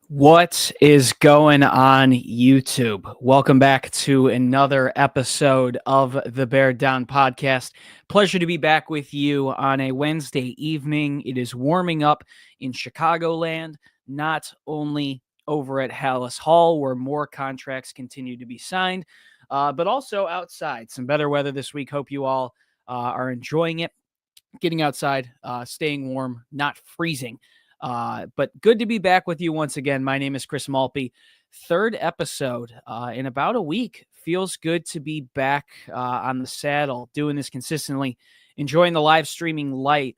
What is going on, YouTube? Welcome back to another episode of the Bear Down podcast. Pleasure to be back with you on a Wednesday evening. It is warming up in Chicagoland, not only over at Hallis Hall, where more contracts continue to be signed, but also outside. Some better weather this week. Hope you all are enjoying it, getting outside, staying warm, not freezing. But good to be back with you once again. My name is Chris Malpe. Third episode in about a week. Feels good to be back on the saddle, doing this consistently, enjoying the live streaming life.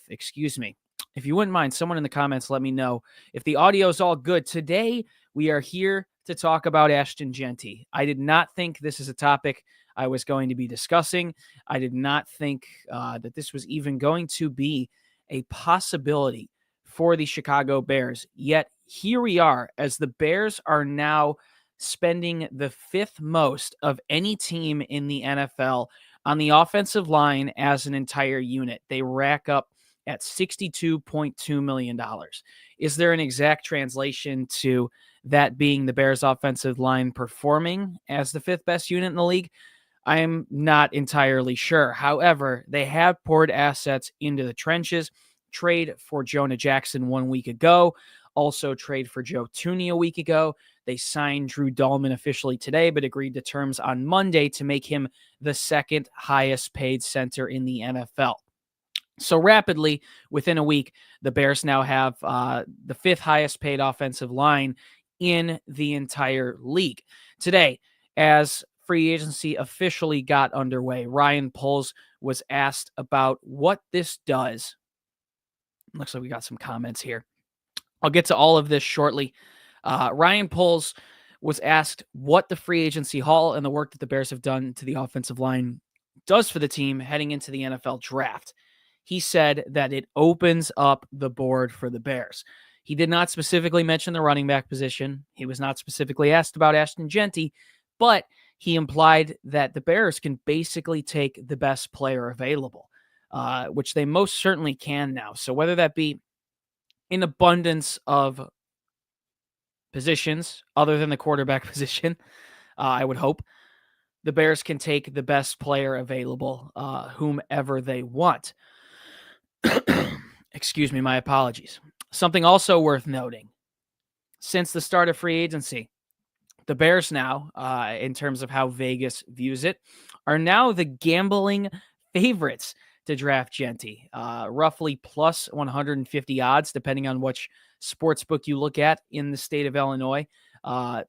If you wouldn't mind, someone in the comments, let me know if the audio is all good. Today, we are here to talk about Ashton Jeanty. I did not think this is a topic I was going to be discussing. I did not think that this was even going to be a possibility for the Chicago Bears. Yet here we are, as the Bears are now spending the fifth most of any team in the NFL on the offensive line as an entire unit. They rack up at $62.2 million. Is there an exact translation to that being the Bears offensive line performing as the fifth best unit in the league? I am not entirely sure. However, they have poured assets into the trenches. Trade for Jonah Jackson 1 week ago. Also trade for Joe Thuney a week ago. They signed Drew Dahlman officially today, but agreed to terms on Monday to make him the second highest paid center in the NFL. So rapidly, within a week, the Bears now have the fifth highest paid offensive line in the entire league. Today, as free agency officially got underway, Ryan Poles was asked about what this does. Looks like we got some comments here. I'll get to all of this shortly. Ryan Poles was asked what the free agency haul and the work that the Bears have done to the offensive line does for the team heading into the NFL draft. He said that it opens up the board for the Bears. He did not specifically mention the running back position. He was not specifically asked about Ashton Jeanty, but he implied that the Bears can basically take the best player available, which they most certainly can now. So whether that be in abundance of positions other than the quarterback position, I would hope the Bears can take the best player available, whomever they want. Excuse me, my apologies. Something also worth noting, since the start of free agency, the Bears now, in terms of how Vegas views it, are now the gambling favorites to draft Jeanty. Roughly plus 150 odds, depending on which sports book you look at in the state of Illinois.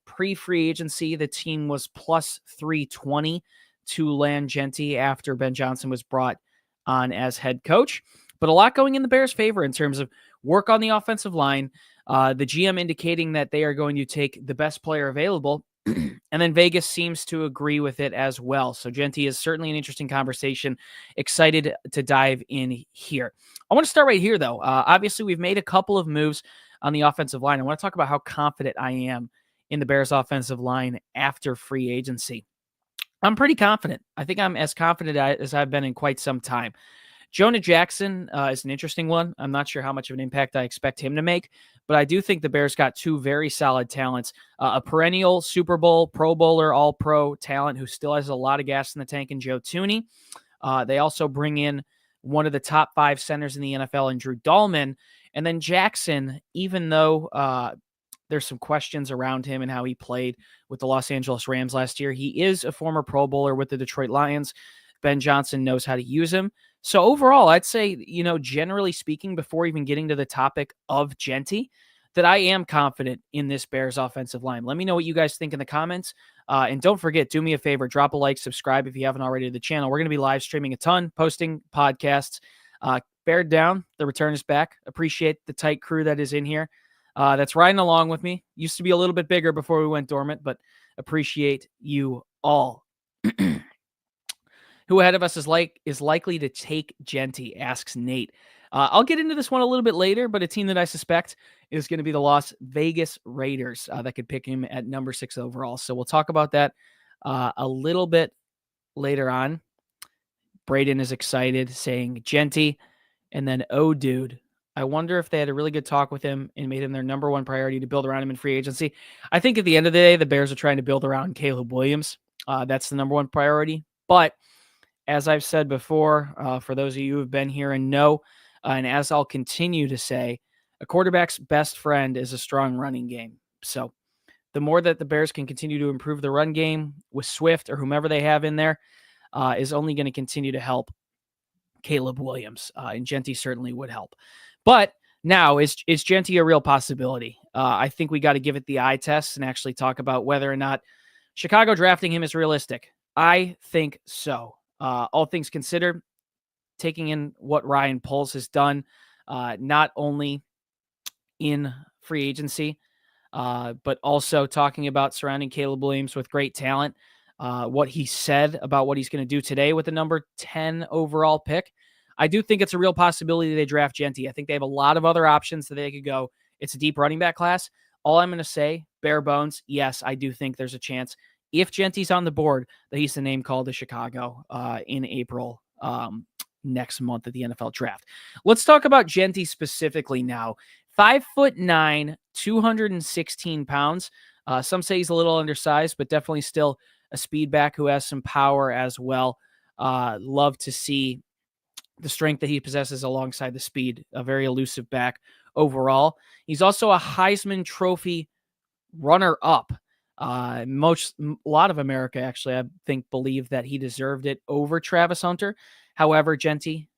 Pre-free agency, the team was plus 320 to land Jeanty after Ben Johnson was brought on as head coach. But a lot going in the Bears' favor in terms of work on the offensive line, the GM indicating that they are going to take the best player available, and then Vegas seems to agree with it as well. So Jeanty is certainly an interesting conversation. Excited to dive in here. I want to start right here, though. Obviously, we've made a couple of moves on the offensive line. I want to talk about how confident I am in the Bears' offensive line after free agency. I'm pretty confident. I think I'm as confident as I've been in quite some time. Jonah Jackson is an interesting one. I'm not sure how much of an impact I expect him to make, but I do think the Bears got two very solid talents, a perennial Super Bowl, Pro Bowler, All-Pro talent who still has a lot of gas in the tank in Joe Thuney. They also bring in one of the top 5 centers in the NFL in Drew Dahlman. And then Jackson, even though there's some questions around him and how he played with the Los Angeles Rams last year, he is a former Pro Bowler with the Detroit Lions. Ben Johnson knows how to use him. So overall, I'd say, generally speaking, before even getting to the topic of Jeanty, that I am confident in this Bears offensive line. Let me know what you guys think in the comments. And don't forget, do me a favor, drop a like, subscribe if you haven't already to the channel. We're going to be live streaming a ton, posting podcasts. Bear down, the return is back. Appreciate the tight crew that is in here. That's riding along with me. Used to be a little bit bigger before we went dormant, but appreciate you all. Who ahead of us is likely to take Jeanty, asks Nate. I'll get into this one a little bit later, but a team that I suspect is going to be the Las Vegas Raiders that could pick him at number 6 overall. So we'll talk about that a little bit later on. Braden is excited, saying Jeanty, and then, oh, dude, I wonder if they had a really good talk with him and made him their number one priority to build around him in free agency. I think at the end of the day, the Bears are trying to build around Caleb Williams. That's the number one priority. But as I've said before, for those of you who have been here and know, and as I'll continue to say, a quarterback's best friend is a strong running game. So the more that the Bears can continue to improve the run game with Swift or whomever they have in there, is only going to continue to help Caleb Williams. And Jeanty certainly would help. But now, is Jeanty a real possibility? I think we got to give it the eye test and actually talk about whether or not Chicago drafting him is realistic. I think so. All things considered, taking in what Ryan Poles has done, not only in free agency, but also talking about surrounding Caleb Williams with great talent, what he said about what he's going to do today with the number 10 overall pick. I do think it's a real possibility they draft Jeanty. I think they have a lot of other options that they could go. It's a deep running back class. All I'm going to say, bare bones, yes, I do think there's a chance, if Jeanty's on the board, that he's the name called to Chicago in April next month at the NFL draft. Let's talk about Jeanty specifically now. 5'9", 216 pounds. Some say he's a little undersized, but definitely still a speed back who has some power as well. Love to see the strength that he possesses alongside the speed. A very elusive back overall. He's also a Heisman Trophy runner-up. A lot of America, actually, I think, believe that he deserved it over Travis Hunter. However, Jeanty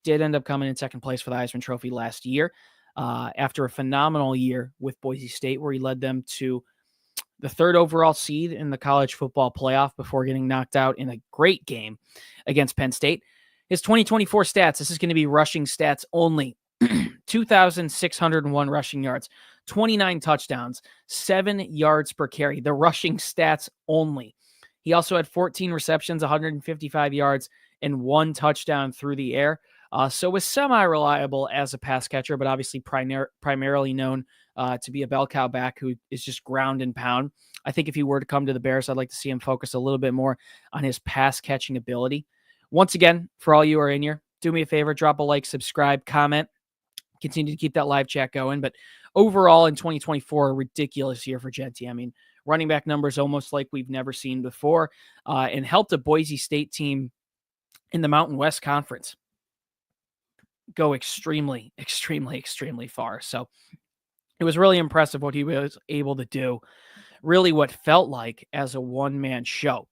did end up coming in second place for the Heisman Trophy last year after a phenomenal year with Boise State, where he led them to the third overall seed in the college football playoff before getting knocked out in a great game against Penn State. His 2024 stats, this is going to be rushing stats only. 2,601 rushing yards, 29 touchdowns, 7 yards per carry. The rushing stats only. He also had 14 receptions, 155 yards, and 1 touchdown through the air. So was semi-reliable as a pass catcher, but obviously primarily known to be a bell cow back who is just ground and pound. I think if he were to come to the Bears, I'd like to see him focus a little bit more on his pass catching ability. Once again, for all you who are in here, do me a favor, drop a like, subscribe, comment, continue to keep that live chat going. But overall in 2024, a ridiculous year for Jeanty. I mean, running back numbers almost like we've never seen before, and helped a Boise State team in the Mountain West Conference go extremely, extremely, extremely far. So it was really impressive what he was able to do, really what felt like as a one-man show.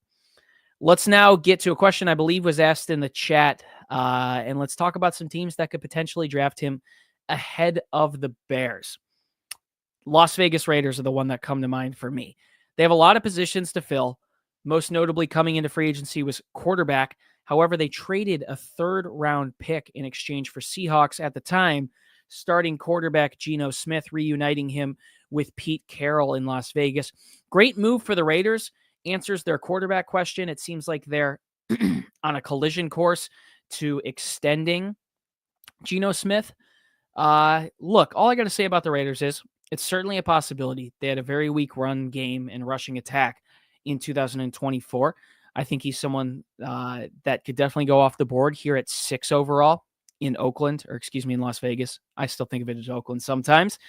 Let's now get to a question I believe was asked in the chat, and let's talk about some teams that could potentially draft him ahead of the Bears. Las Vegas Raiders are the one that come to mind for me. They have a lot of positions to fill. Most notably coming into free agency was quarterback. However, they traded a third-round pick in exchange for Seahawks at the time, starting quarterback Geno Smith, reuniting him with Pete Carroll in Las Vegas. Great move for the Raiders. Answers their quarterback question. It seems like they're on a collision course to extending Geno Smith. Look, all I got to say about the Raiders is it's certainly a possibility. They had a very weak run game and rushing attack in 2024. I think he's someone that could definitely go off the board here at 6 overall in Las Vegas. I still think of it as Oakland sometimes.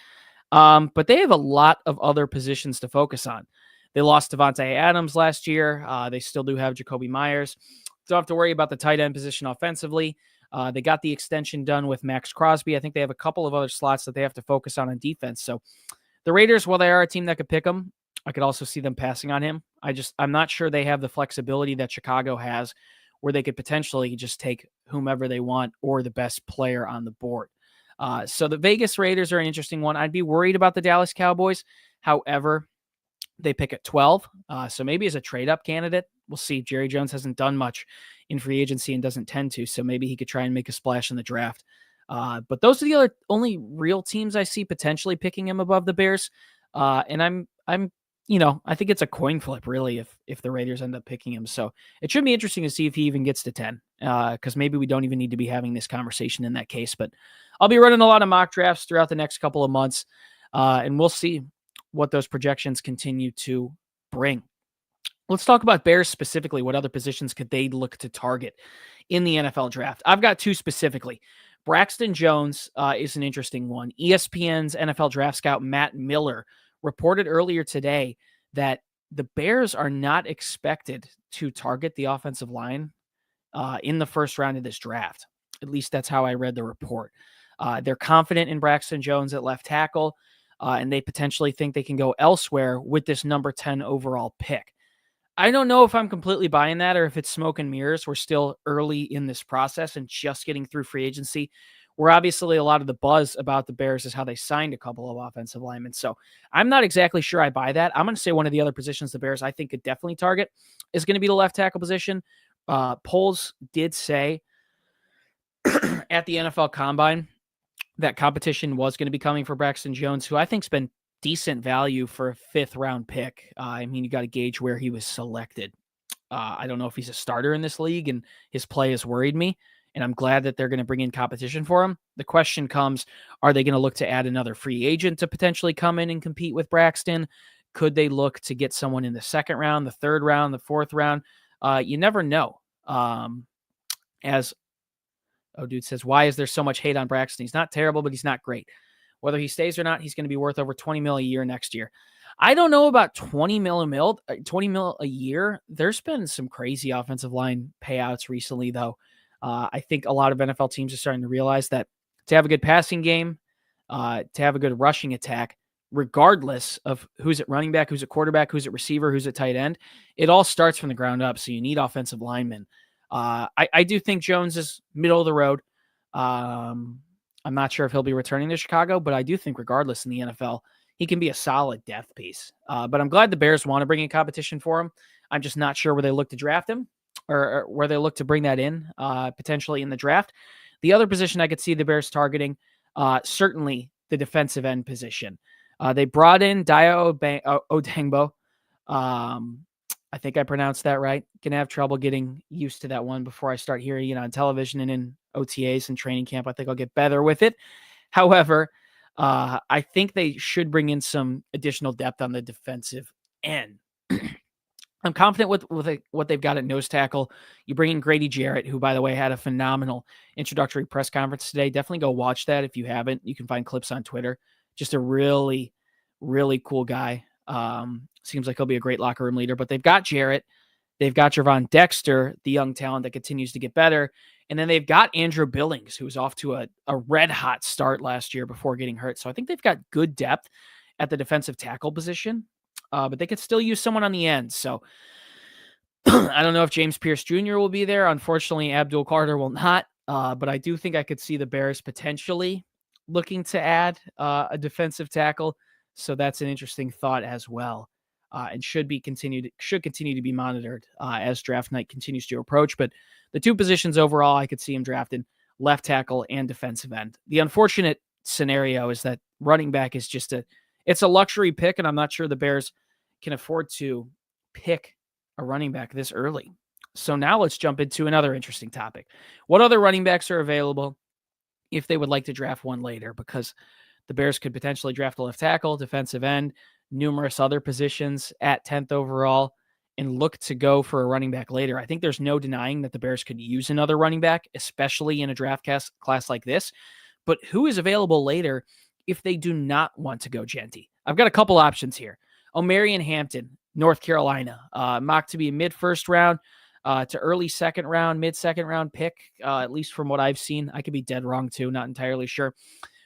But they have a lot of other positions to focus on. They lost Devontae Adams last year. They still do have Jacoby Myers. Don't have to worry about the tight end position offensively. They got the extension done with Max Crosby. I think they have a couple of other slots that they have to focus on defense. So the Raiders, while they are a team that could pick them, I could also see them passing on him. I'm not sure they have the flexibility that Chicago has where they could potentially just take whomever they want or the best player on the board. So the Vegas Raiders are an interesting one. I'd be worried about the Dallas Cowboys. However, they pick at 12. So maybe as a trade-up candidate, we'll see. Jerry Jones hasn't done much in free agency and doesn't tend to, so maybe he could try and make a splash in the draft. But those are the only real teams I see potentially picking him above the Bears. And I'm I think it's a coin flip, really, if the Raiders end up picking him. So it should be interesting to see if he even gets to 10, because maybe we don't even need to be having this conversation in that case. But I'll be running a lot of mock drafts throughout the next couple of months, and we'll see what those projections continue to bring. Let's talk about Bears specifically. What other positions could they look to target in the NFL draft? I've got 2 specifically. Braxton Jones is an interesting one. ESPN's NFL draft scout Matt Miller reported earlier today that the Bears are not expected to target the offensive line in the first round of this draft. At least that's how I read the report. They're confident in Braxton Jones at left tackle, and they potentially think they can go elsewhere with this number 10 overall pick. I don't know if I'm completely buying that or if it's smoke and mirrors. We're still early in this process and just getting through free agency. Where obviously a lot of the buzz about the Bears is how they signed a couple of offensive linemen. So I'm not exactly sure I buy that. I'm going to say one of the other positions the Bears I think could definitely target is going to be the left tackle position. Polls did say at the NFL Combine that competition was going to be coming for Braxton Jones, who I think's been decent value for a 5th round pick. I mean, you got to gauge where he was selected. I don't know if he's a starter in this league, and his play has worried me, and I'm glad that they're going to bring in competition for him. The question comes, are they going to look to add another free agent to potentially come in and compete with Braxton? Could they look to get someone in the 2nd round, the 3rd round, the 4th round? You never know. As dude says, why is there so much hate on Braxton? He's not terrible, but he's not great. Whether he stays or not, he's going to be worth over $20 million a year next year. I don't know about $20 million a year. There's been some crazy offensive line payouts recently, though. I think a lot of NFL teams are starting to realize that to have a good passing game, to have a good rushing attack, regardless of who's at running back, who's at quarterback, who's at receiver, who's at tight end, it all starts from the ground up. So you need offensive linemen. I do think Jones is middle of the road. I'm not sure if he'll be returning to Chicago, but I do think regardless in the NFL, he can be a solid depth piece. But I'm glad the Bears want to bring in competition for him. I'm just not sure where they look to draft him or where they look to bring that in potentially in the draft. The other position I could see the Bears targeting, certainly the defensive end position. They brought in Daya Odangbo. I think I pronounced that right. Gonna have trouble getting used to that one before I start hearing it on television and in OTAs and training camp. I think I'll get better with it. However, I think they should bring in some additional depth on the defensive end. I'm confident with what they've got at nose tackle. You bring in Grady Jarrett, who, by the way, had a phenomenal introductory press conference today. Definitely go watch that if you haven't. You can find clips on Twitter. Just a really, really cool guy. Seems like he'll be a great locker room leader. But they've got Jarrett. They've got Javon Dexter, the young talent that continues to get better. And then they've got Andrew Billings, who was off to a red-hot start last year before getting hurt. So I think they've got good depth at the defensive tackle position. But they could still use someone on the end. So I don't know if James Pierce Jr. will be there. Unfortunately, Abdul Carter will not. But I do think I could see the Bears potentially looking to add a defensive tackle. So that's an interesting thought as well. And should continue to be monitored as draft night continues to approach. But the two positions overall, I could see him drafting left tackle and defensive end. The unfortunate scenario is that running back is just it's a luxury pick, and I'm not sure the Bears can afford to pick a running back this early. So now let's jump into another interesting topic. What other running backs are available if they would like to draft one later? Because the Bears could potentially draft a left tackle, defensive end, numerous other positions at 10th overall, and look to go for a running back later. I think there's no denying that the Bears could use another running back, especially in a draft class like this. But who is available later if they do not want to go Jeanty? I've got a couple options here. Omarion Hampton, North Carolina, mocked to be a mid-first round to early second round, mid-second round pick, at least from what I've seen. I could be dead wrong too, not entirely sure.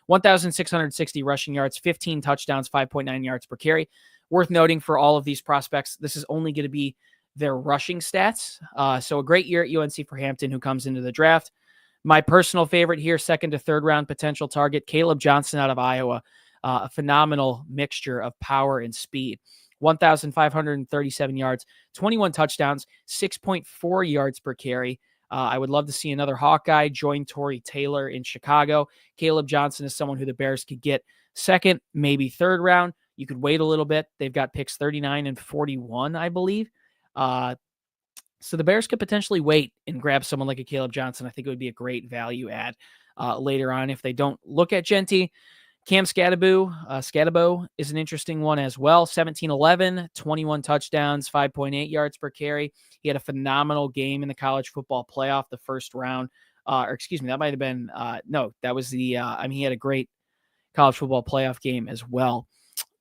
1,660 rushing yards, 15 touchdowns, 5.9 yards per carry. Worth noting for all of these prospects, this is only going to be their rushing stats. So a great year at UNC for Hampton, who comes into the draft. My personal favorite here, 2nd to 3rd round potential target, Caleb Johnson out of Iowa. A phenomenal mixture of power and speed. 1,537 yards, 21 touchdowns, 6.4 yards per carry. I would love to see another Hawkeye join Torrey Taylor in Chicago. Caleb Johnson is someone who the Bears could get 2nd, maybe 3rd round. You could wait a little bit. They've got picks 39 and 41, I believe. So the Bears could potentially wait and grab someone like a Caleb Johnson. I think it would be a great value add later on if they don't look at Jeanty. Cam Scadabo is an interesting one as well. 17-11, 21 touchdowns, 5.8 yards per carry. He had a phenomenal game in the college football playoff, the first round or excuse me, that might have been, no, that was the, he had a great college football playoff game as well,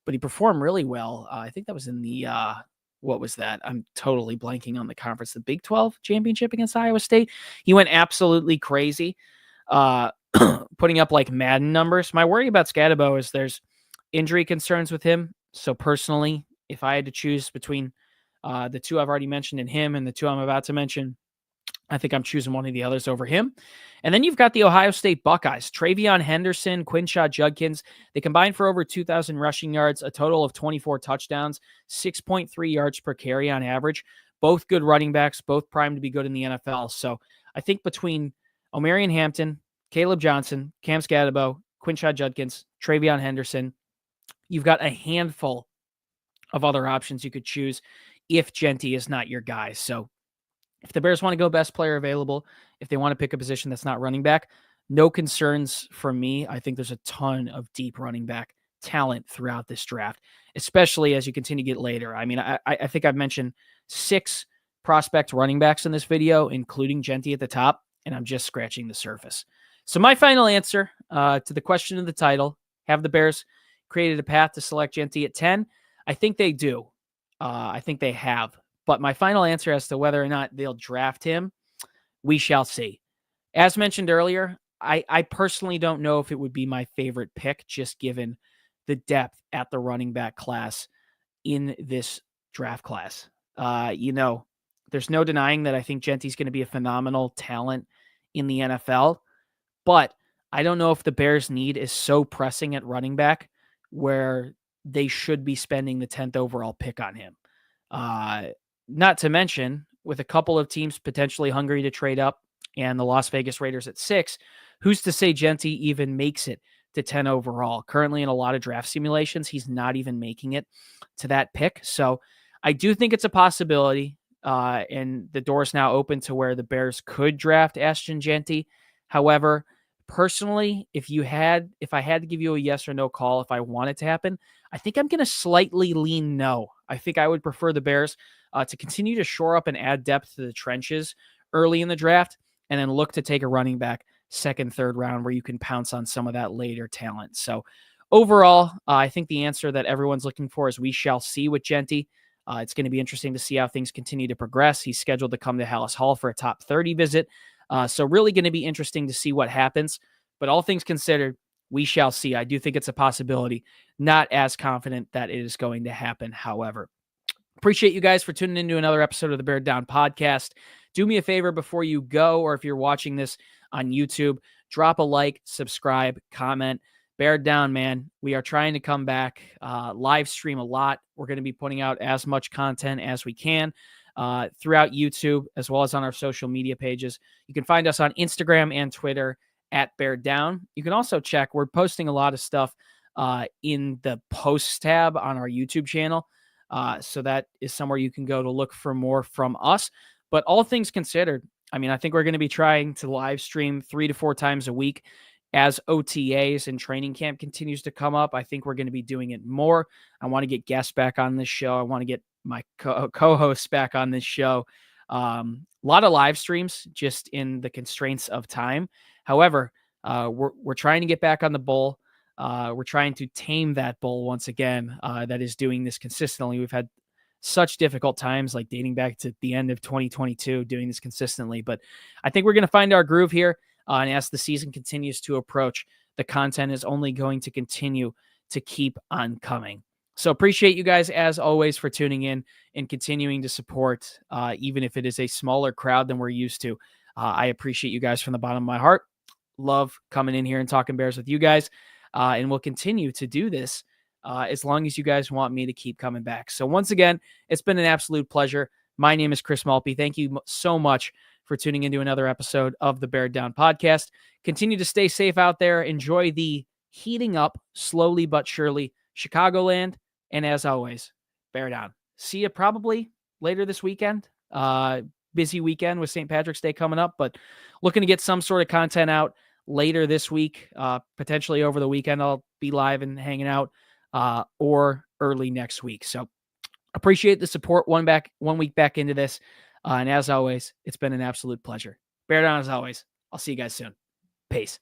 but he performed really well. I think that was in the, what was that? I'm totally blanking on the conference, the Big 12 championship against Iowa State. He went absolutely crazy, putting up like Madden numbers. My worry about Scadabo is there's injury concerns with him. So personally, if I had to choose between the two I've already mentioned and him and the two I'm about to mention, I think I'm choosing one of the others over him. And then you've got the Ohio State Buckeyes, Travion Henderson, Quinshot Judkins. They combined for over 2,000 rushing yards, a total of 24 touchdowns, 6.3 yards per carry on average. Both good running backs, both primed to be good in the NFL. So I think between Omarion Hampton, Caleb Johnson, Cam Scadabo, Quinshot Judkins, Travion Henderson, you've got a handful of other options you could choose if Jeanty is not your guy. So if the Bears want to go best player available, if they want to pick a position that's not running back, no concerns from me. I think there's a ton of deep running back talent throughout this draft, especially as you continue to get later. I mean, I think I've mentioned 6 prospect running backs in this video, including Jeanty at the top, and I'm just scratching the surface. So my final answer to the question of the title, have the Bears created a path to select Jeanty at 10? I think they do. I think they have. But my final answer as to whether or not they'll draft him, we shall see. As mentioned earlier, I personally don't know if it would be my favorite pick, just given the depth at the running back class in this draft class. There's no denying that I think Jeanty's going to be a phenomenal talent in the NFL, but I don't know if the Bears' need is so pressing at running back where they should be spending the 10th overall pick on him. Not to mention, with a couple of teams potentially hungry to trade up and the Las Vegas Raiders at 6, who's to say Jeanty even makes it to 10 overall? Currently in a lot of draft simulations, he's not even making it to that pick. So I do think it's a possibility, and the door is now open to where the Bears could draft Ashton Jeanty. However, personally, if I had to give you a yes or no call, if I want it to happen, I think I'm going to slightly lean no. I think I would prefer the Bears to continue to shore up and add depth to the trenches early in the draft, and then look to take a running back second, third round where you can pounce on some of that later talent. So overall, I think the answer that everyone's looking for is we shall see with Jeanty. It's going to be interesting to see how things continue to progress. He's scheduled to come to Hallis Hall for a top 30 visit. So really going to be interesting to see what happens. But all things considered, we shall see. I do think it's a possibility. Not as confident that it is going to happen, however. Appreciate you guys for tuning into another episode of the Bear Down podcast. Do me a favor before you go, or if you're watching this on YouTube, drop a like, subscribe, comment. Bear Down, man. We are trying to come back, live stream a lot. We're going to be putting out as much content as we can throughout YouTube, as well as on our social media pages. You can find us on Instagram and Twitter at Bear Down. You can also check, we're posting a lot of stuff in the posts tab on our YouTube channel. So that is somewhere you can go to look for more from us. But all things considered, I mean, I think we're going to be trying to live stream 3 to 4 times a week as OTAs and training camp continues to come up. I think we're going to be doing it more. I want to get guests back on this show. I want to get my co-hosts back on this show. A lot of live streams just in the constraints of time. However, we're trying to get back on the bull. We're trying to tame that bull once again that is doing this consistently. We've had such difficult times, like dating back to the end of 2022, doing this consistently. But I think we're going to find our groove here. And as the season continues to approach, the content is only going to continue to keep on coming. So appreciate you guys, as always, for tuning in and continuing to support, even if it is a smaller crowd than we're used to. I appreciate you guys from the bottom of my heart. Love coming in here and talking Bears with you guys. And we'll continue to do this as long as you guys want me to keep coming back. So once again, it's been an absolute pleasure. My name is Chris Malpe. Thank you so much for tuning into another episode of the Bear Down podcast. Continue to stay safe out there. Enjoy the heating up slowly but surely Chicagoland. And as always, Bear Down. See you probably later this weekend. Busy weekend with St. Patrick's Day coming up, but looking to get some sort of content out later this week, potentially over the weekend. I'll be live and hanging out, or early next week. So appreciate the support 1 week back into this. And as always, it's been an absolute pleasure. Bear Down as always. I'll see you guys soon. Peace.